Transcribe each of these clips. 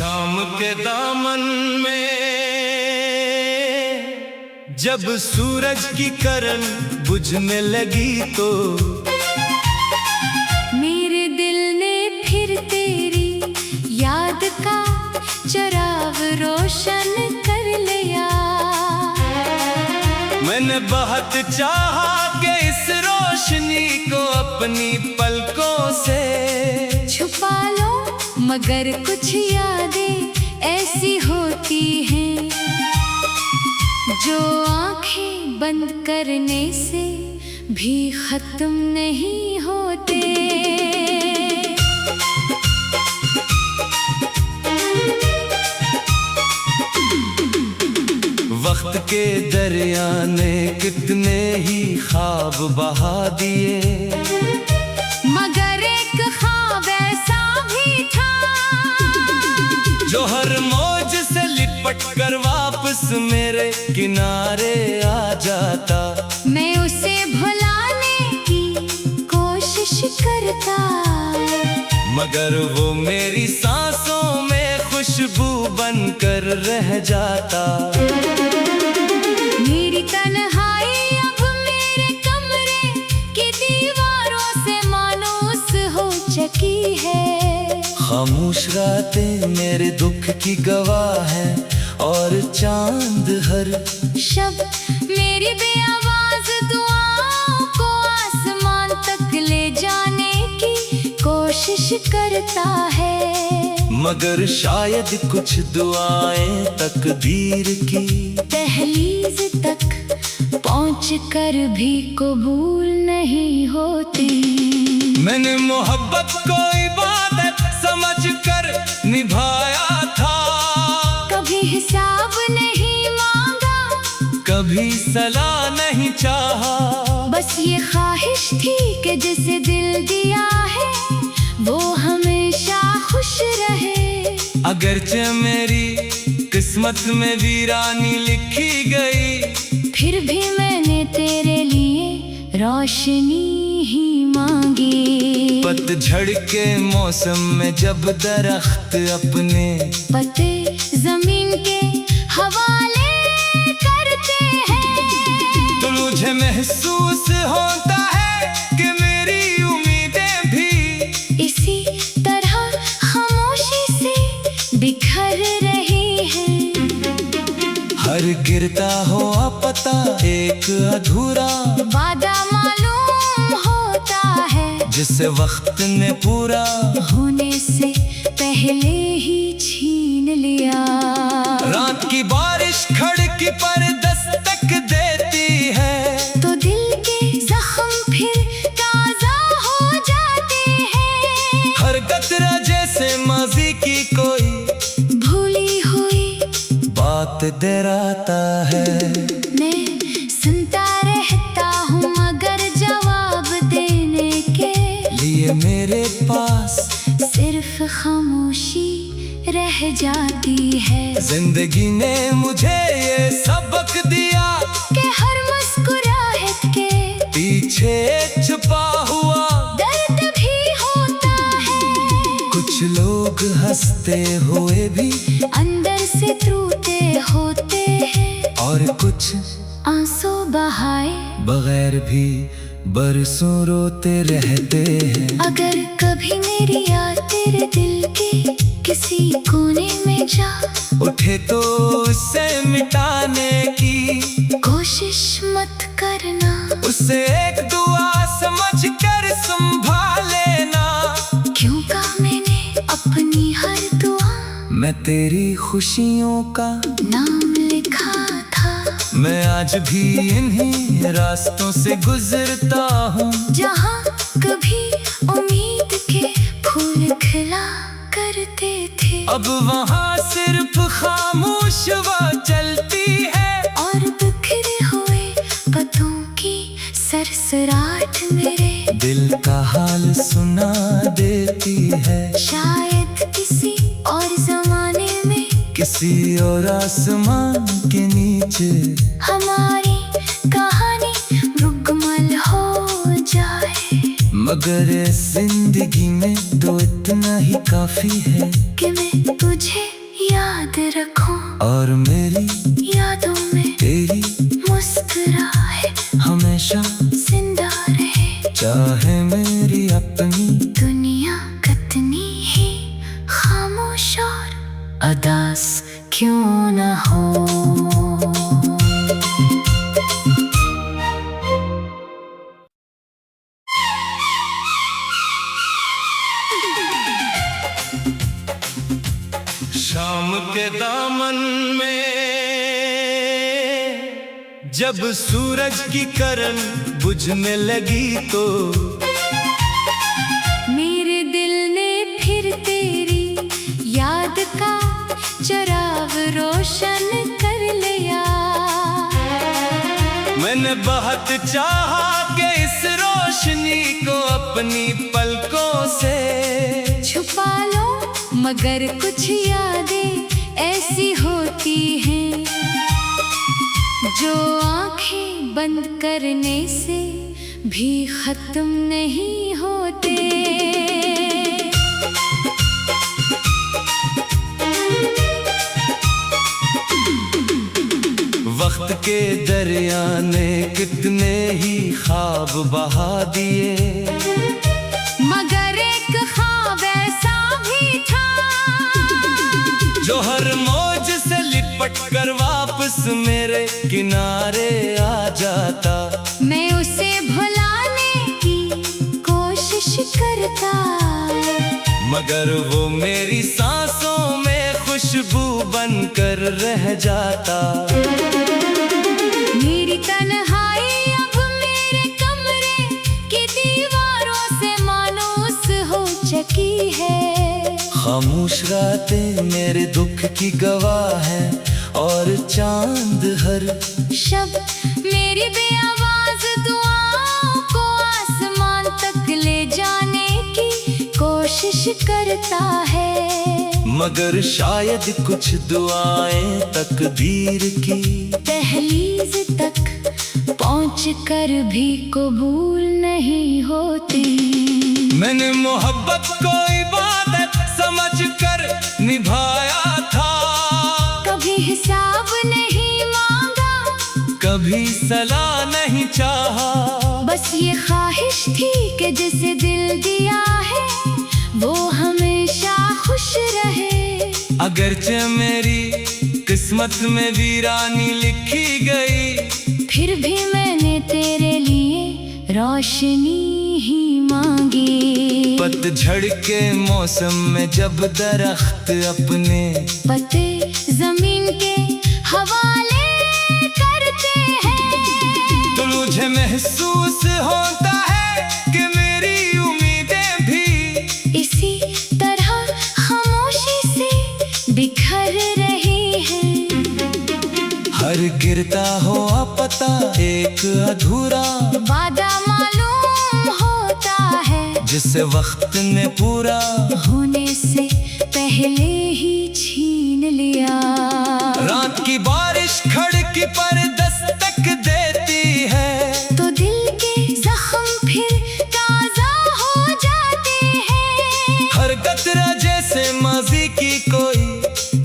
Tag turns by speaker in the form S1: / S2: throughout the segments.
S1: शाम के दामन में जब सूरज की किरण बुझने लगी तो
S2: मेरे दिल ने फिर तेरी याद का चिराग रोशन कर लिया।
S1: मैंने बहुत चाहा कि इस रोशनी को अपनी पलकों से
S2: छुपा लो, मगर कुछ यादें ऐसी होती हैं जो आंखें बंद करने से भी खत्म नहीं होते।
S1: वक्त के दरिया ने कितने ही ख्वाब बहा दिए,
S2: मगर एक ख्वाब ऐसा भी था
S1: जो हर मौज से लिपट कर वापस मेरे किनारे आ जाता।
S2: मैं उसे भुलाने की कोशिश करता,
S1: मगर वो मेरी सांसों में खुशबू बनकर रह जाता।
S2: मेरी तन्हाई अब मेरे कमरे की दीवारों से मायूस हो चुकी है।
S1: खामोश रातें मेरे दुख की गवाह है और चांद हर
S2: शब मेरी बेआवाज दुआओं को आसमान तक ले जाने की कोशिश करता है।
S1: मगर शायद कुछ दुआएं तकदीर की
S2: दहलीज तक पहुंचकर भी कबूल नहीं होती।
S1: मैंने मोहब्बत को इबादत समझकर निभाया था,
S2: कभी हिसाब नहीं मांगा,
S1: कभी सलाह नहीं चाहा।
S2: बस ये ख्वाहिश थी कि जिसे दिल दिया है वो हमेशा खुश रहे।
S1: अगरचे मेरी किस्मत में वीरानी लिखी गई,
S2: फिर भी मैंने तेरे लिए रोशनी ही मांगी।
S1: पतझड़ के मौसम में जब दरख्त अपने
S2: पत्ते जमीन के हवाले करते हैं
S1: तो मुझे महसूस होता है कि मेरी उम्मीदें भी
S2: इसी तरह खामोशी से बिखर रही हैं।
S1: हर गिरता हुआ पता एक अधूरा
S2: वादा मालूम होता है,
S1: जिसे वक्त ने पूरा
S2: होने से पहले ही छीन लिया।
S1: रात की बारिश खिड़की पर दस्तक देती है
S2: तो दिल के जख्म फिर ताजा हो जाते हैं।
S1: हर कतरा जैसे माजी की कोई
S2: भूली हुई
S1: बात डराता है।
S2: मैं सुनता रहता हूँ मगर जवाब देने के
S1: लिए मेरे पास
S2: सिर्फ खामोशी रह जाती है।
S1: जिंदगी ने मुझे ये सबक दिया
S2: कि हर मुस्कुराहट के
S1: पीछे छुपा हुआ
S2: दर्द भी होता है।
S1: कुछ लोग हंसते हुए भी
S2: अंदर से टूटे होते हैं
S1: और कुछ
S2: आंसू बहाए
S1: बगैर भी बरसों रोते रहते हैं।
S2: अगर कभी मेरी याद तेरे दिल के किसी कोने में जा
S1: उठे तो उसे मिटाने की
S2: कोशिश मत करना।
S1: उसे एक दुआ समझकर संभाल लेना,
S2: क्यों कहा मैंने अपनी हर दुआ
S1: मैं तेरी खुशियों का
S2: नाम लिखा था।
S1: मैं आज भी इन्हीं रास्तों से गुजरता हूँ
S2: जहाँ कभी उम्मीद के फूल खिला करते थे।
S1: अब वहाँ सिर्फ खामोश वो चलती है
S2: और बिखरे हुए पत्तों की सरसराहट मेरे
S1: दिल का हाल सुना देती है।
S2: शायद किसी और जमाने में
S1: किसी और आसमान के नीचे
S2: हमारी कहानी मुकम्मल हो जाए।
S1: मगर इस जिंदगी में तो इतना ही काफी है
S2: कि मैं तुझे याद रखूं
S1: और मेरी
S2: यादों में
S1: तेरी
S2: मुस्कुराए
S1: हमेशा
S2: जिंदा रहे।
S1: चाहे मेरी अपनी
S2: दुनिया कितनी ही खामोश और अदास क्यों न हो।
S1: शाम के दामन में जब सूरज की किरण बुझने लगी तो
S2: मेरे दिल ने फिर तेरी याद का चिराग रोशन कर लिया।
S1: मैंने बहुत चाहा कि इस रोशनी को अपनी पलकों से
S2: छुपा लो, मगर कुछ यादें ऐसी होती हैं जो आंखें बंद करने से भी खत्म नहीं होते।
S1: वक्त के दरिया ने कितने ही ख्वाब बहा दिए,
S2: मगर एक ख्वाब ऐसा भी था
S1: जो हर मौज से लिपट कर वापस मेरे किनारे आ जाता।
S2: मैं उसे भुलाने की कोशिश करता,
S1: मगर वो मेरी सांसों में खुशबू बनकर रह जाता।
S2: मेरी तन्हाई अब मेरे कमरे की दीवारों से मानूस हो चुकी है।
S1: खामोश रातें मेरे दुख की गवाह है और चांद हर
S2: शब्द मेरी बेआवाज दुआओं को आसमान तक ले जाने की कोशिश करता है।
S1: मगर शायद कुछ दुआएं तकदीर की
S2: दहलीज तक पहुंचकर भी कबूल नहीं होती।
S1: मैंने मोहब्बत को इबादत समझकर निभाया था,
S2: कभी हिसाब नहीं मांगा,
S1: कभी सलाह नहीं चाहा।
S2: बस ये ख्वाहिश थी कि जिसे दिल दिया है वो हमेशा खुश रहे।
S1: अगरचे मेरी किस्मत में वीरानी लिखी गई,
S2: फिर भी मैंने तेरे लिए रोशनी ही मांगी।
S1: पतझड़ के मौसम में जब दरख्त अपने
S2: पत्ते जमीन के हवाले करते हैं,
S1: तो मुझे महसूस होता है कि मेरी उम्मीदें भी
S2: इसी तरह खामोशी से बिखर रही हैं।
S1: हर गिरता हुआ पता एक अधूरा
S2: वादा मालूम होता है,
S1: जिसे वक्त ने पूरा
S2: होने से पहले ही छीन लिया।
S1: रात की बारिश खिड़की पर दस्तक देती है,
S2: तो दिल के जख्म फिर ताजा हो जाते हैं।
S1: हर कतरा जैसे माजी की कोई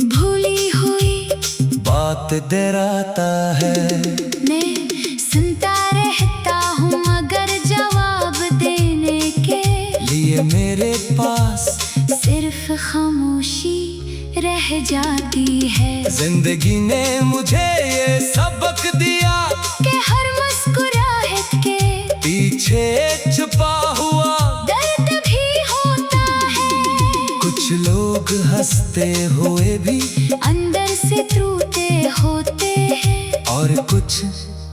S2: भूली हुई
S1: बात डराता है।
S2: मैं सुनता रहता हूँ, मगर जवाब देने के
S1: लिए मेरे पास
S2: सिर्फ खामोशी रह जाती है।
S1: जिंदगी ने मुझे ये सबक दिया
S2: कि हर मुस्कुराहट के
S1: पीछे छुपा हुआ
S2: दर्द भी होता है।
S1: कुछ लोग हंसते हुए भी
S2: अंदर से टूटे होते हैं,
S1: और कुछ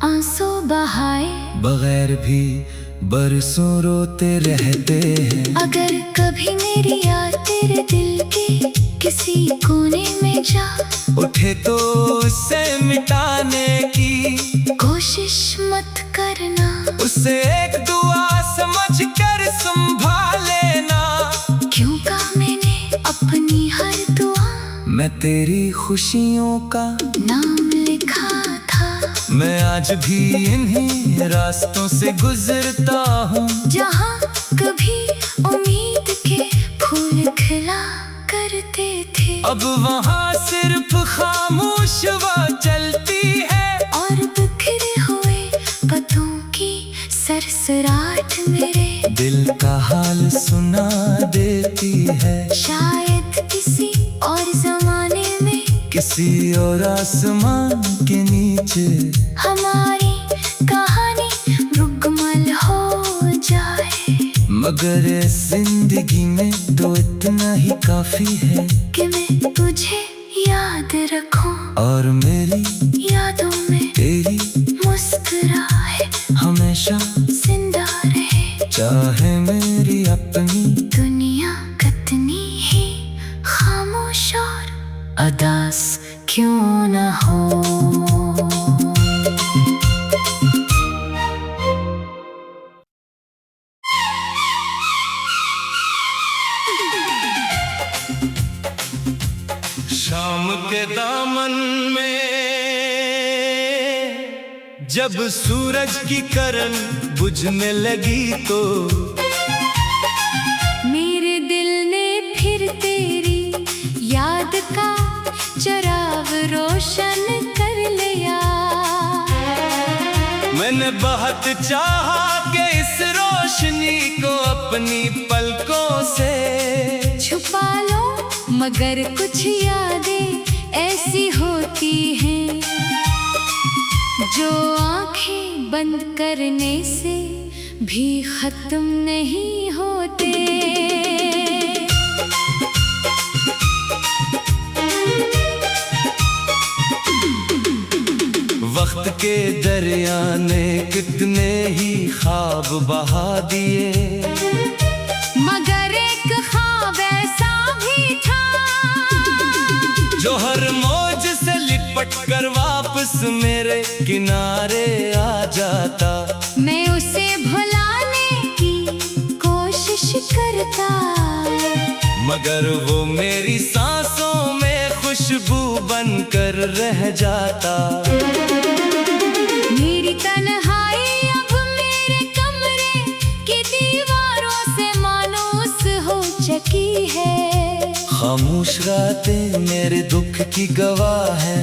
S2: आंसू बहाए
S1: बगैर भी बरसों रोते रहते हैं।
S2: अगर कभी मेरी याद तेरे दिल के किसी कोने में जा
S1: उठे तो उसे मिटाने की
S2: कोशिश मत करना।
S1: उसे एक दुआ समझ कर संभाल लेना,
S2: क्यों कहा मैंने अपनी हर दुआ
S1: मैं तेरी खुशियों का
S2: नाम लिखा था।
S1: मैं आज भी इन्हीं रास्तों से गुजरता हूँ,
S2: जहाँ कभी उम्मीद के फूल खिला करते थे,
S1: अब वहाँ सिर्फ खामोश हवा चलती है।
S2: और बिखरे हुए पत्तों की सरसराहट मेरे
S1: दिल का हाल सुना देती है।
S2: शायद किसी और जमाने में,
S1: किसी और आसमान के नीचे
S2: हमारी कहानी मुकम्मल हो जाए।
S1: मगर इस जिंदगी में तो इतना ही काफी है
S2: कि मैं तुझे याद रखूं,
S1: और मेरी
S2: यादों में
S1: तेरी
S2: मुस्कुराए
S1: हमेशा
S2: जिंदा रहे।
S1: चाहे मेरी अपनी
S2: दुनिया कितनी ही खामोश और अदास क्यों न हो।
S1: शाम के दामन में जब सूरज की किरण बुझने लगी तो
S2: मेरे दिल ने फिर तेरी याद का चिराग रोशन कर लिया।
S1: मैंने बहुत चाहा कि इस रोशनी को अपनी पलकों से
S2: छुपा लो, मगर कुछ यादें ऐसी होती हैं जो आंखें बंद करने से भी खत्म नहीं होते।
S1: वक्त के दरिया ने कितने ही ख्वाब बहा दिए,
S2: मगर एक ख्वाब ऐसा भी था
S1: जो हर मौज से लिपट कर वापस मेरे किनारे आ जाता।
S2: मैं उसे भुलाने की कोशिश करता,
S1: मगर वो मेरी सांसों में खुशबू बनकर रह जाता।
S2: मेरी तन्हाई अब मेरे कमरे की दीवारों से मानूस हो चुकी है।
S1: खामोश रातें मेरे दुख की गवाह है,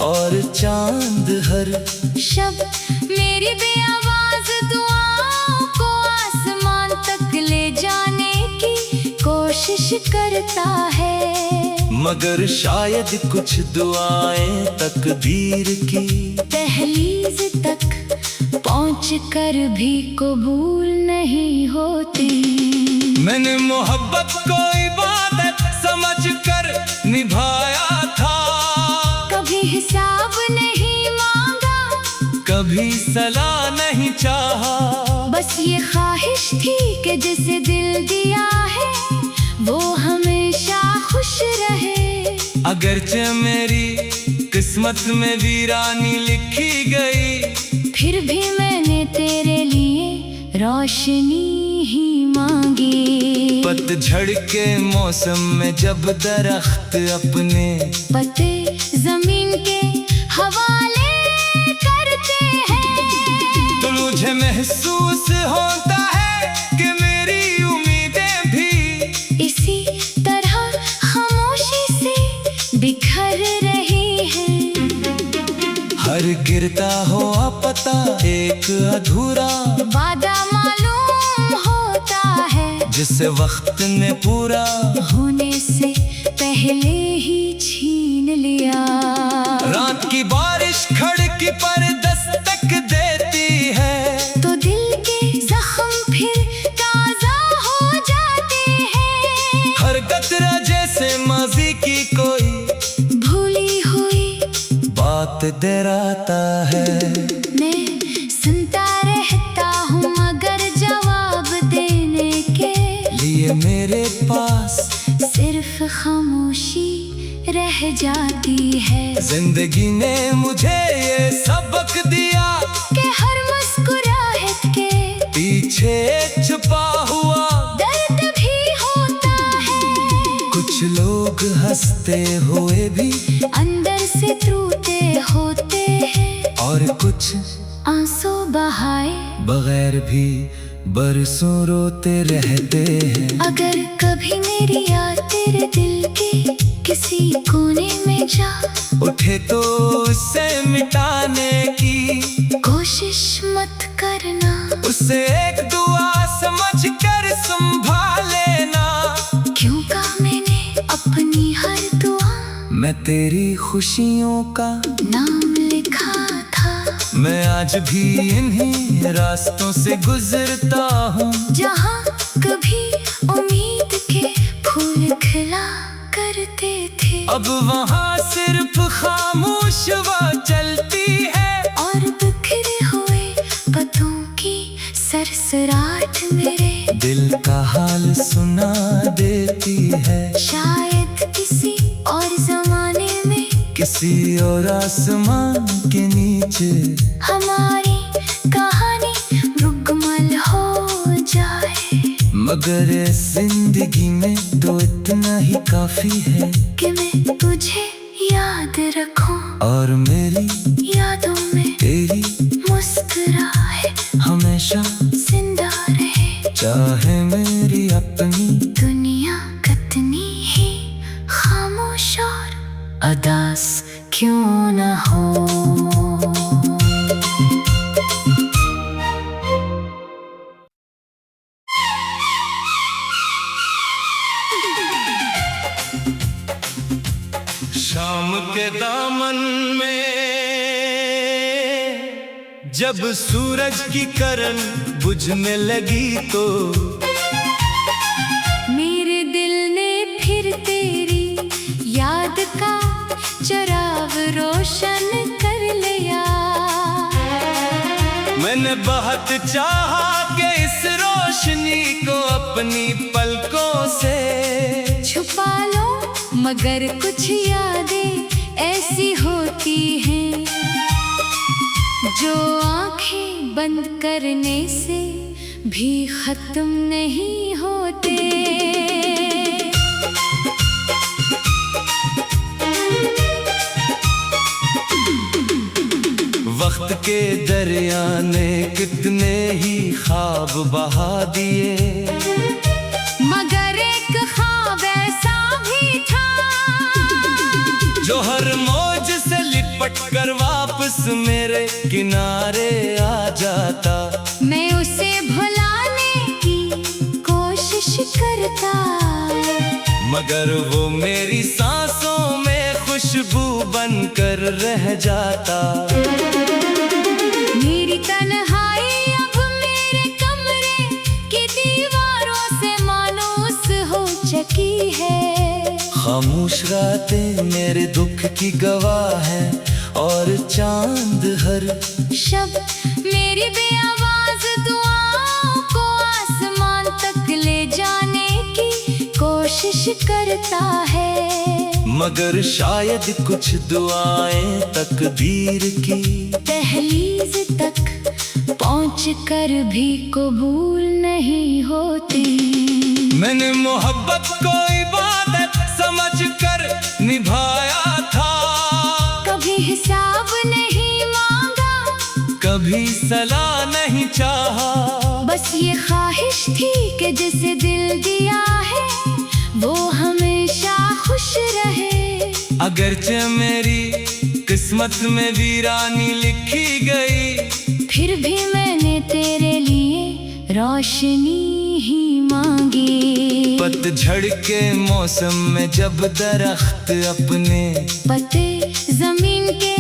S1: और चांद हर
S2: शब मेरी बेआवाज दुआओं को आसमान तक ले जाने की कोशिश करता है।
S1: मगर शायद कुछ दुआएं तकदीर की
S2: दहलीज तक पहुंचकर भी कबूल नहीं होती।
S1: मैंने मोहब्बत को इबादत समझकर निभाया था,
S2: कभी हिसाब नहीं मांगा,
S1: कभी सलाह नहीं चाहा।
S2: बस ये ख्वाहिश थी कि जिसे दिल दिया है वो हमेशा खुश रहे।
S1: अगरचे मेरी किस्मत में वीरानी लिखी गई,
S2: फिर भी मैंने तेरे लिए रोशनी ही मांगी।
S1: पतझड़ के मौसम में जब दरख्त अपने
S2: पत्ते जमीन के हवाले करते हैं,
S1: तो मुझे महसूस होता है कि मेरी उम्मीदें भी
S2: इसी तरह खामोशी से बिखर रही हैं।
S1: हर गिरता हुआ पता एक अधूरा
S2: वादा मालूम होता है,
S1: जिसे वक्त ने पूरा
S2: होने से पहले ही छीन लिया।
S1: रात की बारिश खिड़की पर दस्तक देती है,
S2: तो दिल के जख्म फिर ताजा हो जाते हैं।
S1: हर कतरा जैसे माजी की कोई
S2: भूली हुई
S1: बात डराता है।
S2: मैं सुनता रहता हूँ, मगर जवाब देने के
S1: लिए मेरे पास
S2: सिर्फ खामोशी रह जाती है।
S1: जिंदगी ने मुझे ये सबक दिया
S2: कि हर मुस्कुराहट के
S1: पीछे छुपा हुआ
S2: दर्द भी होता है।
S1: कुछ लोग हंसते हुए भी
S2: अंदर से टूटे होते हैं,
S1: और कुछ
S2: आंसू बहाए
S1: बगैर भी बरसों रोते रहते हैं।
S2: अगर कभी मेरी याद तेरे दिल के किसी कोने में जा
S1: उठे तो उसे मिटाने की
S2: कोशिश मत करना।
S1: उसे एक दुआ समझ कर संभाल लेना।
S2: क्यों कहा मैंने अपनी हर दुआ
S1: मैं तेरी खुशियों का
S2: नाम लिखा था।
S1: मैं आज भी इन्हीं रास्तों से गुजरता हूँ
S2: जहाँ कभी उम्मीद के फूल खिला करते थे।
S1: अब वहाँ सिर्फ खामोश वो चलती है
S2: और बिखरे हुए पत्तों की सरसराहट मेरे
S1: दिल का हाल सुना देती है।
S2: शायद किसी और जमाने में
S1: किसी और आसमान के नीचे
S2: हमारी कहानी मुकम्मल हो जाए।
S1: मगर इस जिंदगी में तो इतना ही काफी है
S2: कि मैं तुझे याद रखूं
S1: और मेरी
S2: यादों में
S1: तेरी
S2: मुस्कुराए
S1: हमेशा
S2: जिंदा रहे।
S1: चाहे मेरी अपनी
S2: दुनिया कितनी ही खामोश और अदास क्यों न हो।
S1: शाम के दामन में जब सूरज की किरण बुझने लगी तो
S2: मेरे दिल ने फिर तेरी याद का चिराग रोशन कर लिया।
S1: मैंने बहुत चाहा कि इस रोशनी को अपनी पलकों से
S2: छुपा लो मगर कुछ यादें ऐसी होती हैं जो आंखें बंद करने से भी खत्म नहीं होते।
S1: वक्त के दरिया ने कितने ही ख्वाब बहा दिए
S2: मगर एक ख्वाब ऐसा भी था
S1: जो हर मौज से लिपट कर वापस मेरे किनारे आ जाता।
S2: मैं उसे भुलाने की कोशिश करता
S1: मगर वो मेरी सांसों में खुशबू बनकर रह जाता।
S2: मेरी तन्हाई अब मेरे कमरे की दीवारों से मानूस हो चुकी है।
S1: खामोश रातें मेरे दुख की गवाह है और चांद हर
S2: शब मेरी बेआवाज दुआओं को आसमान तक ले जाने की कोशिश करता है।
S1: मगर शायद कुछ दुआएं तकदीर की
S2: दहलीज तक पहुँच कर भी कबूल नहीं होती।
S1: मैंने मोहब्बत को इबादत समझकर निभाया था।
S2: कभी हिसाब नहीं मांगा
S1: कभी सलाह नहीं चाहा।
S2: बस ये ख्वाहिश थी कि जिसे दिल दिया है वो हमेशा खुश रहे।
S1: अगरचे मेरी किस्मत में वीरानी लिखी गई
S2: फिर भी मैंने तेरे लिए रोशनी ही मांगी।
S1: पतझड़ के मौसम में जब दरख्त अपने
S2: पत्ते जमीन के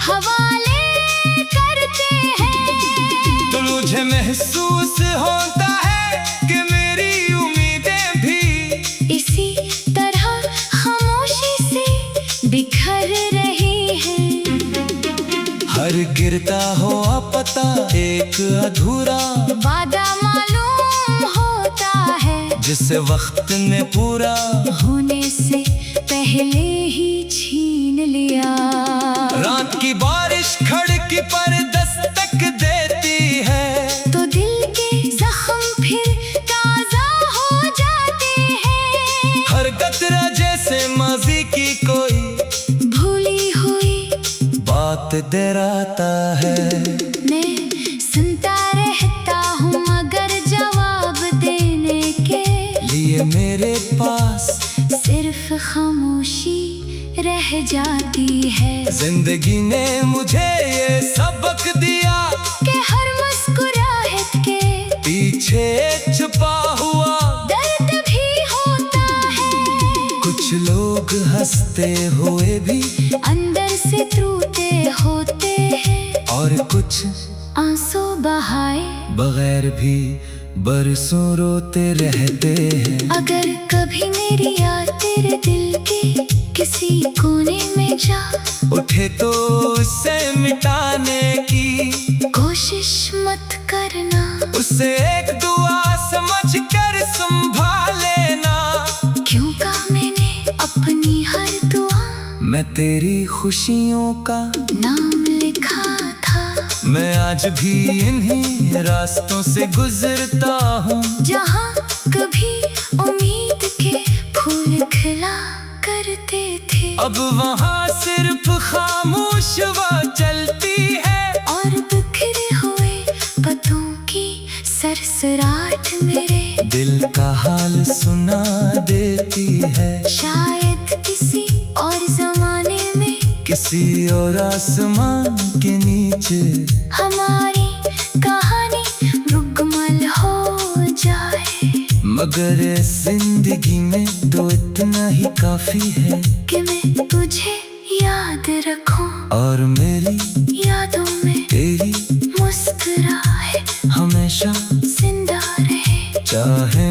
S2: हवाले करते हैं
S1: तो मुझे महसूस होता है कि मेरी उम्मीदें भी
S2: इसी तरह खामोशी से बिखर रही हैं।
S1: हर गिरता हुआ पता एक अधूरा
S2: वादा मालूम होता है
S1: जिसे वक्त ने पूरा
S2: होने से पहले ही छीन लिया।
S1: रात की बारिश खिड़की पर दस्तक देती है
S2: तो दिल के जख्म फिर ताजा हो जाते हैं।
S1: हर कतरा जैसे माजी की कोई
S2: भूली हुई
S1: बात डराता है।
S2: मैं सुनता रहता हूँ मगर
S1: पास
S2: सिर्फ खामोशी रह जाती है।
S1: जिंदगी ने मुझे ये सबक दिया
S2: कि हर मुस्कुराहट के
S1: पीछे छुपा हुआ
S2: दर्द भी होता है।
S1: कुछ लोग हंसते हुए भी
S2: अंदर से टूटे होते हैं,
S1: और कुछ
S2: आंसू बहाए
S1: बगैर भी बरसों रोते रहते हैं।
S2: अगर कभी मेरी याद तेरे दिल के किसी कोने में जा
S1: उठे तो उसे मिटाने की
S2: कोशिश मत करना।
S1: उसे एक दुआ समझ कर संभाल लेना।
S2: क्यों कहा मैंने अपनी हर दुआ
S1: मैं तेरी खुशियों का
S2: नाम लिखा था।
S1: मैं आज भी इन्हीं रास्तों से गुजरता हूँ
S2: जहाँ कभी उम्मीद के फूल खिला करते थे।
S1: अब वहाँ सिर्फ खामोश वो चलती है,
S2: और बिखरे हुए पत्तों की सरसराहट मेरे
S1: दिल का हाल सुना देती है।
S2: शायद किसी और जमाने में
S1: किसी और आसमान के नीचे
S2: हमारी कहानी मुकम्मल हो जाए।
S1: मगर इस जिंदगी में तो इतना ही काफी है
S2: कि मैं तुझे याद रखूं
S1: और मेरी
S2: यादों में
S1: तेरी
S2: मुस्कुराहट
S1: हमेशा
S2: जिंदा रहे।
S1: चाहे